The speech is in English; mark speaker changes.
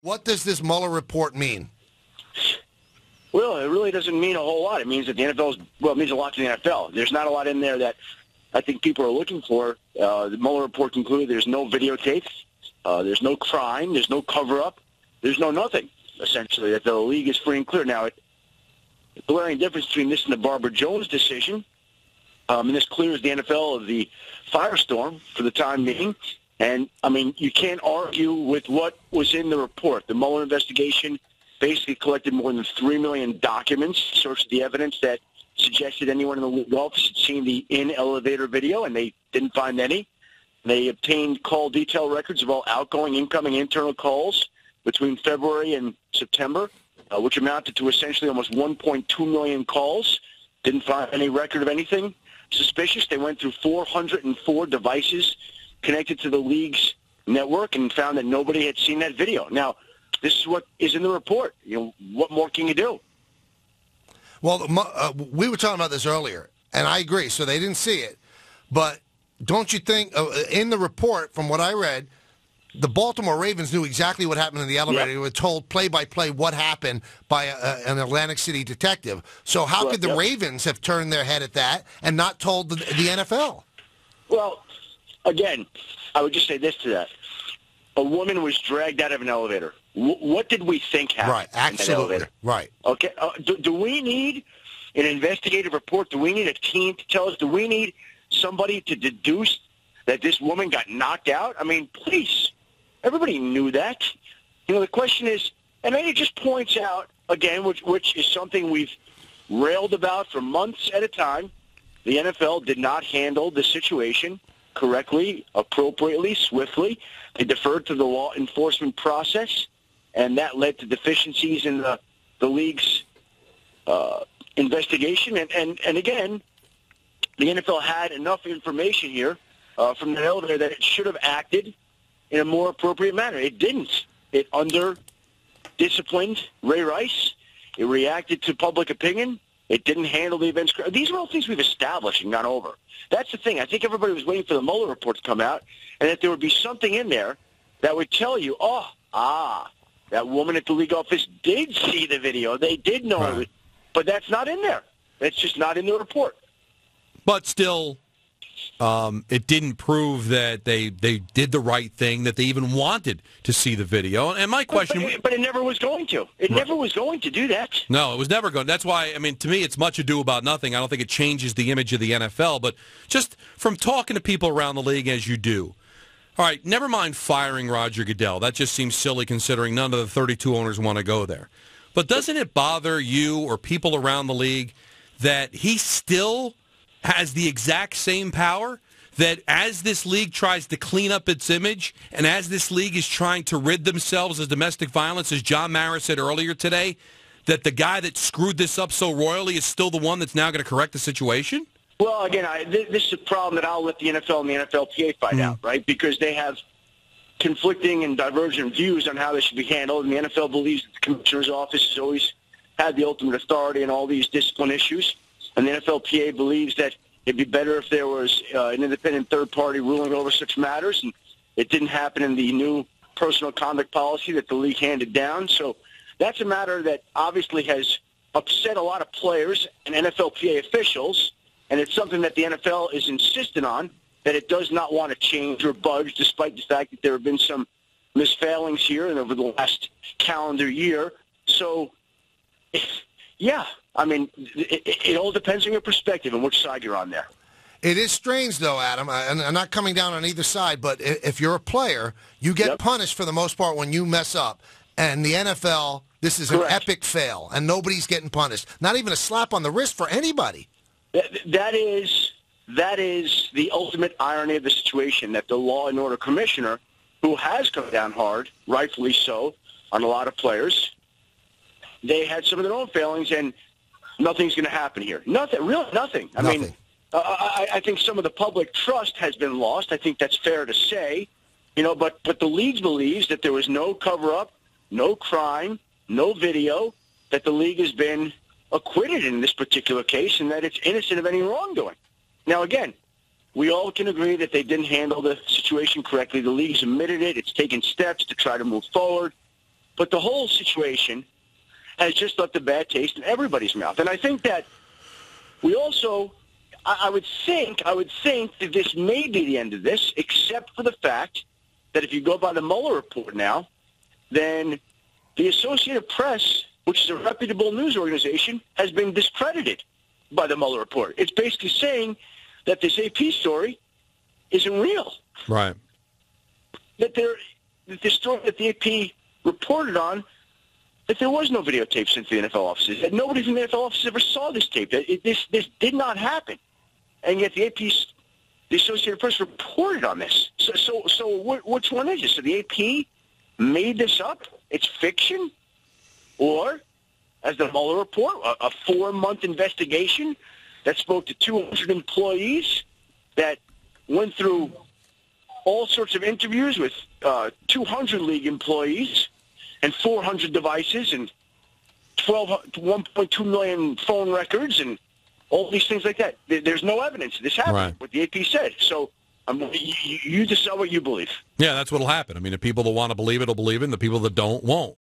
Speaker 1: What does this Mueller report mean?
Speaker 2: Well, it really doesn't mean a whole lot. It means that the it means a lot to the NFL. There's not a lot in there that I think people are looking for. The Mueller report concluded there's no videotapes, there's no crime, there's no cover-up, there's no nothing, essentially, that the league is free and clear. Now, the glaring difference between this and the Barbara Jones decision, and this clears the NFL of the firestorm for the time being. And, I mean, you can't argue with what was in the report. The Mueller investigation basically collected more than 3 million documents, searched the evidence that suggested anyone in the league office had seen the in-elevator video, and they didn't find any. They obtained call detail records of all outgoing, incoming, internal calls between February and September, which amounted to essentially almost 1.2 million calls. Didn't find any record of anything suspicious. They went through 404 devices connected to the league's network and found that nobody had seen that video. Now, this is what is in the report. You know, what more can you do?
Speaker 1: Well, we were talking about this earlier, and I agree. So they didn't see it. But don't you think, in the report, from what I read, the Baltimore Ravens knew exactly what happened in the elevator. Yep. They were told play-by-play what happened by an Atlantic City detective. So how could the Ravens have turned their head at that and not told the NFL?
Speaker 2: Well, again, I would just say this to that. A woman was dragged out of an elevator. What did we think happened?
Speaker 1: Right, absolutely.
Speaker 2: Right. Okay. Do we need an investigative report? Do we need a team to tell us? Do we need somebody to deduce that this woman got knocked out? I mean, please. Everybody knew that. You know, the question is, and then it just points out, again, which is something we've railed about for months at a time, the NFL did not handle the situation correctly, appropriately, swiftly. They deferred to the law enforcement process, and that led to deficiencies in the league's investigation. And again, the NFL had enough information here from the elevator that it should have acted in a more appropriate manner. It didn't. It under-disciplined Ray Rice. It reacted to public opinion. It didn't handle the events. These are all things we've established and gone over. That's the thing. I think everybody was waiting for the Mueller report to come out, and that there would be something in there that would tell you, that woman at the league office did see the video. They did know it. But that's not in there. That's just not in the report.
Speaker 3: But still, it didn't prove that they did the right thing, that they even wanted to see the video. And my question...
Speaker 2: But it never was going to. It never was going to do that.
Speaker 3: No, it was never going. That's why, I mean, to me, it's much ado about nothing. I don't think it changes the image of the NFL. But just from talking to people around the league as you do, all right, never mind firing Roger Goodell. That just seems silly considering none of the 32 owners want to go there. But doesn't it bother you or people around the league that he still has the exact same power? That as this league tries to clean up its image and as this league is trying to rid themselves of domestic violence, as John Mara said earlier today, that the guy that screwed this up so royally is still the one that's now going to correct the situation?
Speaker 2: Well, again, this is a problem that I'll let the NFL and the NFLPA fight out, right? Because they have conflicting and divergent views on how this should be handled, and the NFL believes that the commissioner's office has always had the ultimate authority in all these discipline issues, and the NFLPA believes that it'd be better if there was an independent third party ruling over such matters, and it didn't happen in the new personal conduct policy that the league handed down. So that's a matter that obviously has upset a lot of players and NFLPA officials, and it's something that the NFL is insistent on, that it does not want to change or budge, despite the fact that there have been some misfailings here and over the last calendar year. So, yeah, I mean, it all depends on your perspective and which side you're on there.
Speaker 1: It is strange, though, Adam. I'm not coming down on either side, but if you're a player, you get punished for the most part when you mess up. And the NFL, this is an epic fail, and nobody's getting punished. Not even a slap on the wrist for anybody.
Speaker 2: That is the ultimate irony of the situation, that the Law and Order Commissioner, who has come down hard, rightfully so, on a lot of players, they had some of their own failings, and nothing's going to happen here. Nothing, really nothing. I mean, I think some of the public trust has been lost. I think that's fair to say, but the league believes that there was no cover-up, no crime, no video, that the league has been acquitted in this particular case, and that it's innocent of any wrongdoing. Now, again, we all can agree that they didn't handle the situation correctly. The league's admitted it. It's taken steps to try to move forward. But the whole situation has just left a bad taste in everybody's mouth. And I think that we also, I would think that this may be the end of this, except for the fact that if you go by the Mueller report now, then the Associated Press, which is a reputable news organization, has been discredited by the Mueller report. It's basically saying that this AP story isn't real.
Speaker 3: Right.
Speaker 2: That the story that the AP reported on, that there was no videotape sent to the NFL offices, that nobody from the NFL offices ever saw this tape, that this did not happen. And yet the Associated Press reported on this. So which one is it? So the AP made this up? It's fiction? Or, as the Mueller report, a 4-month investigation that spoke to 200 employees, that went through all sorts of interviews with 200 league employees and 400 devices and 1.2 million phone records and all these things like that. There's no evidence this happened,
Speaker 3: right.
Speaker 2: What the AP said. So you decide what you believe.
Speaker 3: Yeah, that's what'll happen. I mean, the people that want to believe it will believe it, and the people that don't won't.